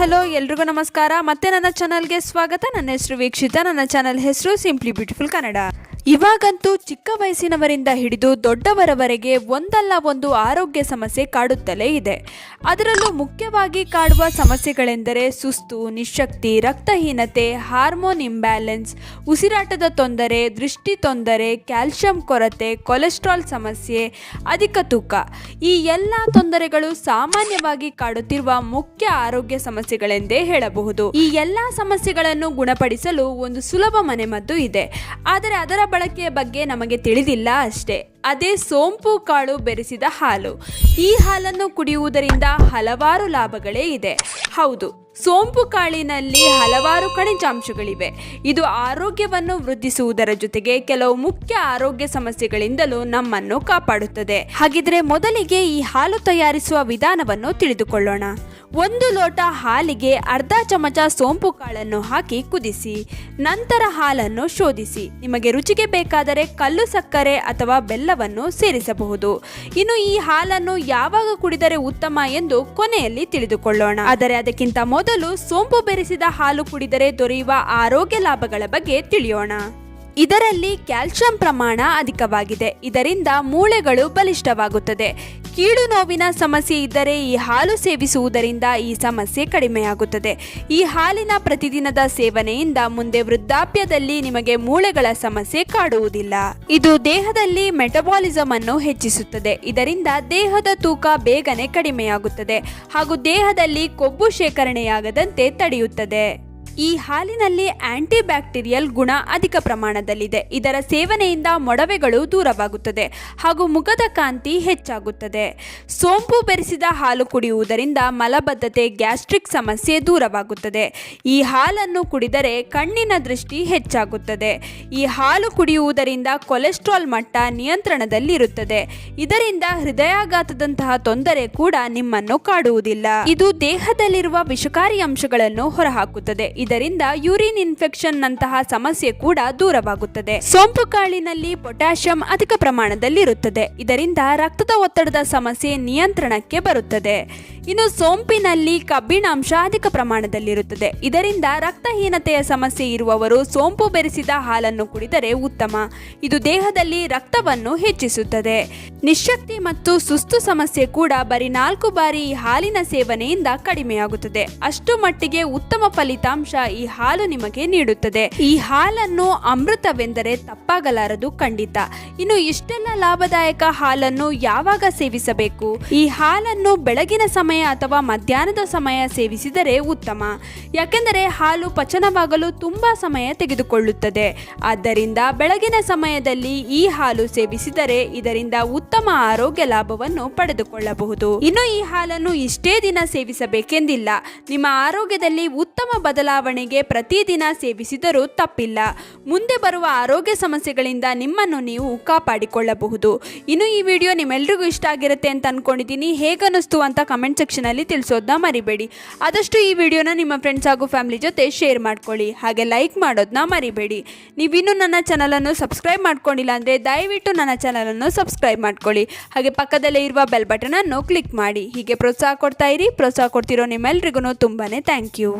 Hello ಎಲ್ರಿಗೂ ನಮಸ್ಕಾರ. ಮತ್ತೆ ನನ್ನ ಚಾನಲ್ಗೆ ಸ್ವಾಗತ. ನನ್ನ ಹೆಸರು ವೀಕ್ಷಿತ. ನನ್ನ ಚಾನಲ್ ಹೆಸರು ಸಿಂಪ್ಲಿ ಬ್ಯೂಟಿಫುಲ್ ಕನ್ನಡ. ಇವಾಗಂತೂ ಚಿಕ್ಕ ವಯಸ್ಸಿನವರಿಂದ ಹಿಡಿದು ದೊಡ್ಡವರವರೆಗೆ ಒಂದಲ್ಲ ಒಂದು ಆರೋಗ್ಯ ಸಮಸ್ಯೆ ಕಾಡುತ್ತಲೇ ಇದೆ. ಅದರಲ್ಲೂ ಮುಖ್ಯವಾಗಿ ಕಾಡುವ ಸಮಸ್ಯೆಗಳೆಂದರೆ ಸುಸ್ತು, ನಿಶಕ್ತಿ, ರಕ್ತಹೀನತೆ, ಹಾರ್ಮೋನ್ ಇಂಬ್ಯಾಲೆನ್ಸ್, ಉಸಿರಾಟದ ತೊಂದರೆ, ದೃಷ್ಟಿ ತೊಂದರೆ, ಕ್ಯಾಲ್ಸಿಯಂ ಕೊರತೆ, ಕೊಲೆಸ್ಟ್ರಾಲ್ ಸಮಸ್ಯೆ, ಅಧಿಕ ತೂಕ. ಈ ಎಲ್ಲ ತೊಂದರೆಗಳು ಸಾಮಾನ್ಯವಾಗಿ ಕಾಡುತ್ತಿರುವ ಮುಖ್ಯ ಆರೋಗ್ಯ ಸಮಸ್ಯೆಗಳೆಂದೇ ಹೇಳಬಹುದು. ಈ ಎಲ್ಲ ಸಮಸ್ಯೆಗಳನ್ನು ಗುಣಪಡಿಸಲು ಒಂದು ಸುಲಭ ಮನೆಮದ್ದು ಇದೆ. ಆದರೆ ಅದರ ಬಳಕೆಯ ಬಗ್ಗೆ ನಮಗೆ ತಿಳಿದಿಲ್ಲ ಅಷ್ಟೇ. ಅದೇ ಸೋಂಪು ಕಾಳು ಬೆರೆಸಿದ ಹಾಲು. ಈ ಹಾಲನ್ನು ಕುಡಿಯುವುದರಿಂದ ಹಲವಾರು ಲಾಭಗಳೇ ಇದೆ. ಹೌದು, ಸೋಂಪು ಕಾಳಿನಲ್ಲಿ ಹಲವಾರು ಖನಿಜಾಂಶಗಳಿವೆ. ಇದು ಆರೋಗ್ಯವನ್ನು ವೃದ್ಧಿಸುವುದರ ಜೊತೆಗೆ ಕೆಲವು ಮುಖ್ಯ ಆರೋಗ್ಯ ಸಮಸ್ಯೆಗಳಿಂದಲೂ ನಮ್ಮನ್ನು ಕಾಪಾಡುತ್ತದೆ. ಹಾಗಿದ್ರೆ ಮೊದಲಿಗೆ ಈ ಹಾಲು ತಯಾರಿಸುವ ವಿಧಾನವನ್ನು ತಿಳಿದುಕೊಳ್ಳೋಣ. 1 ಲೋಟ ಹಾಲಿಗೆ ಅರ್ಧ ಚಮಚ ಸೋಂಪು ಕಾಳನ್ನು ಹಾಕಿ ಕುದಿಸಿ. ನಂತರ ಹಾಲನ್ನು ಶೋಧಿಸಿ. ನಿಮಗೆ ರುಚಿಗೆ ಬೇಕಾದರೆ ಕಲ್ಲು ಸಕ್ಕರೆ ಅಥವಾ ಬೆಲ್ಲವನ್ನು ಸೇರಿಸಬಹುದು. ಇನ್ನು ಈ ಹಾಲನ್ನು ಯಾವಾಗ ಕುಡಿದರೆ ಉತ್ತಮ ಎಂದು ಕೊನೆಯಲ್ಲಿ ತಿಳಿದುಕೊಳ್ಳೋಣ. ಆದರೆ ಅದಕ್ಕಿಂತ ಮೊದಲು ಸೋಂಪು ಬೆರೆಸಿದ ಹಾಲು ಕುಡಿದರೆ ದೊರೆಯುವ ಆರೋಗ್ಯ ಲಾಭಗಳ ಬಗ್ಗೆ ತಿಳಿಯೋಣ. ಇದರಲ್ಲಿ ಕ್ಯಾಲ್ಸಿಯಂ ಪ್ರಮಾಣ ಅಧಿಕವಾಗಿದೆ. ಇದರಿಂದ ಮೂಳೆಗಳು ಬಲಿಷ್ಠವಾಗುತ್ತದೆ. ಕೀಲು ನೋವಿನ ಸಮಸ್ಯೆ ಇದ್ದರೆ ಈ ಹಾಲು ಸೇವಿಸುವುದರಿಂದ ಈ ಸಮಸ್ಯೆ ಕಡಿಮೆಯಾಗುತ್ತದೆ. ಈ ಹಾಲಿನ ಪ್ರತಿದಿನದ ಸೇವನೆಯಿಂದ ಮುಂದೆ ವೃದ್ಧಾಪ್ಯದಲ್ಲಿ ನಿಮಗೆ ಮೂಳೆಗಳ ಸಮಸ್ಯೆ ಕಾಡುವುದಿಲ್ಲ. ಇದು ದೇಹದಲ್ಲಿ ಮೆಟಬಾಲಿಸಮ್ ಅನ್ನು ಹೆಚ್ಚಿಸುತ್ತದೆ. ಇದರಿಂದ ದೇಹದ ತೂಕ ಬೇಗನೆ ಕಡಿಮೆಯಾಗುತ್ತದೆ ಹಾಗೂ ದೇಹದಲ್ಲಿ ಕೊಬ್ಬು ಶೇಖರಣೆಯಾಗದಂತೆ ತಡೆಯುತ್ತದೆ. ಈ ಹಾಲಿನಲ್ಲಿ ಆಂಟಿ ಬ್ಯಾಕ್ಟೀರಿಯಲ್ ಗುಣ ಅಧಿಕ ಪ್ರಮಾಣದಲ್ಲಿದೆ. ಇದರ ಸೇವನೆಯಿಂದ ಮೊಡವೆಗಳು ದೂರವಾಗುತ್ತದೆ ಹಾಗೂ ಮುಖದ ಕಾಂತಿ ಹೆಚ್ಚಾಗುತ್ತದೆ. ಸೋಂಪು ಬೆರೆಸಿದ ಹಾಲು ಕುಡಿಯುವುದರಿಂದ ಮಲಬದ್ಧತೆ, ಗ್ಯಾಸ್ಟ್ರಿಕ್ ಸಮಸ್ಯೆ ದೂರವಾಗುತ್ತದೆ. ಈ ಹಾಲನ್ನು ಕುಡಿದರೆ ಕಣ್ಣಿನ ದೃಷ್ಟಿ ಹೆಚ್ಚಾಗುತ್ತದೆ. ಈ ಹಾಲು ಕುಡಿಯುವುದರಿಂದ ಕೊಲೆಸ್ಟ್ರಾಲ್ ಮಟ್ಟ ನಿಯಂತ್ರಣದಲ್ಲಿರುತ್ತದೆ. ಇದರಿಂದ ಹೃದಯಾಘಾತದಂತಹ ತೊಂದರೆ ಕೂಡ ನಿಮ್ಮನ್ನು ಕಾಡುವುದಿಲ್ಲ. ಇದು ದೇಹದಲ್ಲಿರುವ ವಿಷಕಾರಿ ಅಂಶಗಳನ್ನು ಹೊರಹಾಕುತ್ತದೆ. ಇದರಿಂದ ಯೂರಿನ್ ಇನ್ಫೆಕ್ಷನ್ ನಂತಹ ಸಮಸ್ಯೆ ಕೂಡ ದೂರವಾಗುತ್ತದೆ. ಸೋಂಪು ಕಾಳಿನಲ್ಲಿ ಪೊಟ್ಯಾಷಿಯಂ ಅಧಿಕ ಪ್ರಮಾಣದಲ್ಲಿರುತ್ತದೆ. ಇದರಿಂದ ರಕ್ತದ ಒತ್ತಡದ ಸಮಸ್ಯೆ ನಿಯಂತ್ರಣಕ್ಕೆ ಬರುತ್ತದೆ. ಇನ್ನು ಸೋಂಪಿನಲ್ಲಿ ಕಬ್ಬಿಣಾಂಶ ಅಧಿಕ ಪ್ರಮಾಣದಲ್ಲಿರುತ್ತದೆ. ಇದರಿಂದ ರಕ್ತಹೀನತೆಯ ಸಮಸ್ಯೆ ಇರುವವರು ಸೋಂಪು ಬೆರೆಸಿದ ಹಾಲನ್ನು ಕುಡಿದರೆ ಉತ್ತಮ. ಇದು ದೇಹದಲ್ಲಿ ರಕ್ತವನ್ನು ಹೆಚ್ಚಿಸುತ್ತದೆ. ನಿಶಕ್ತಿ ಮತ್ತು ಸುಸ್ತು ಸಮಸ್ಯೆ ಕೂಡ ಬರೀ 4 ಬಾರಿ ಈ ಹಾಲಿನ ಸೇವನೆಯಿಂದ ಕಡಿಮೆಯಾಗುತ್ತದೆ. ಅಷ್ಟು ಮಟ್ಟಿಗೆ ಉತ್ತಮ ಫಲಿತಾಂಶ ಈ ಹಾಲು ನಿಮಗೆ ನೀಡುತ್ತದೆ. ಈ ಹಾಲನ್ನು ಅಮೃತವೆಂದರೆ ತಪ್ಪಾಗಲಾರದು ಖಂಡಿತ. ಇನ್ನು ಇಷ್ಟೆಲ್ಲ ಲಾಭದಾಯಕ ಹಾಲನ್ನು ಯಾವಾಗ ಸೇವಿಸಬೇಕು? ಈ ಹಾಲನ್ನು ಬೆಳಗಿನ ಸಮಯ ಅಥವಾ ಮಧ್ಯಾಹ್ನದ ಸಮಯ ಸೇವಿಸಿದರೆ ಉತ್ತಮ. ಯಾಕೆಂದರೆ ಹಾಲು ಪಚನವಾಗಲು ತುಂಬಾ ಸಮಯ ತೆಗೆದುಕೊಳ್ಳುತ್ತದೆ. ಆದ್ದರಿಂದ ಬೆಳಗಿನ ಸಮಯದಲ್ಲಿ ಈ ಹಾಲು ಸೇವಿಸಿದರೆ ಇದರಿಂದ ಉತ್ತಮ ಆರೋಗ್ಯ ಲಾಭವನ್ನು ಪಡೆದುಕೊಳ್ಳಬಹುದು. ಇನ್ನು ಈ ಹಾಲನ್ನು ಇಷ್ಟೇ ದಿನ ಸೇವಿಸಬೇಕೆಂದಿಲ್ಲ. ನಿಮ್ಮ ಆರೋಗ್ಯದಲ್ಲಿ ಉತ್ತಮ ಬದಲಾವಣೆಗೆ ಪ್ರತಿದಿನ ಸೇವಿಸಿದರೂ ತಪ್ಪಿಲ್ಲ. ಮುಂದೆ ಬರುವ ಆರೋಗ್ಯ ಸಮಸ್ಯೆಗಳಿಂದ ನಿಮ್ಮನ್ನು ನೀವು ಕಾಪಾಡಿಕೊಳ್ಳಬಹುದು. ಇನ್ನು ಈ ವಿಡಿಯೋ ನಿಮ್ಮೆಲ್ಲರಿಗೂ ಇಷ್ಟ ಆಗಿರುತ್ತೆ ಅಂತ ಅನ್ಕೊಂಡಿದ್ದೀನಿ. ಹೇಗನ್ನಿಸ್ತು ಅಂತ ಕಮೆಂಟ್ ಸೆಕ್ಷನ್ ಅಲ್ಲಿ ತಿಳಿಸೋದನ್ನ ಮರಿಬೇಡಿ. ಆದಷ್ಟು ಈ ವಿಡಿಯೋನ ನಿಮ್ಮ ಫ್ರೆಂಡ್ಸ್ ಹಾಗೂ ಫ್ಯಾಮಿಲಿ ಜೊತೆ ಶೇರ್ ಮಾಡ್ಕೊಳ್ಳಿ. ಹಾಗೆ ಲೈಕ್ ಮಾಡೋದನ್ನ ಮರಿಬೇಡಿ. ನೀವಿನ್ನೂ ನನ್ನ ಚಾನಲ್ ಅನ್ನು ಸಬ್ಸ್ಕ್ರೈಬ್ ಮಾಡ್ಕೊಂಡಿಲ್ಲ ಅಂದ್ರೆ ದಯವಿಟ್ಟು ನನ್ನ ಚಾನಲ್ ಅನ್ನು ಸಬ್ಸ್ಕ್ರೈಬ್ ಮಾಡ್ಕೊಳ್ಳಿ. ಹಾಗೆ ಪಕ್ಕದಲ್ಲೇ ಇರುವ ಬೆಲ್ ಬಟನ್ ಅನ್ನು ಕ್ಲಿಕ್ ಮಾಡಿ. ಹೀಗೆ ಪ್ರೋತ್ಸಾಹ ಕೊಡ್ತಾ ಇರಿ. ಪ್ರೋತ್ಸಾಹ ಕೊಡ್ತಿರೋ ನಿಮ್ಮೆಲ್ಲರಿಗೂ ತುಂಬಾನೇ ಥ್ಯಾಂಕ್ ಯು.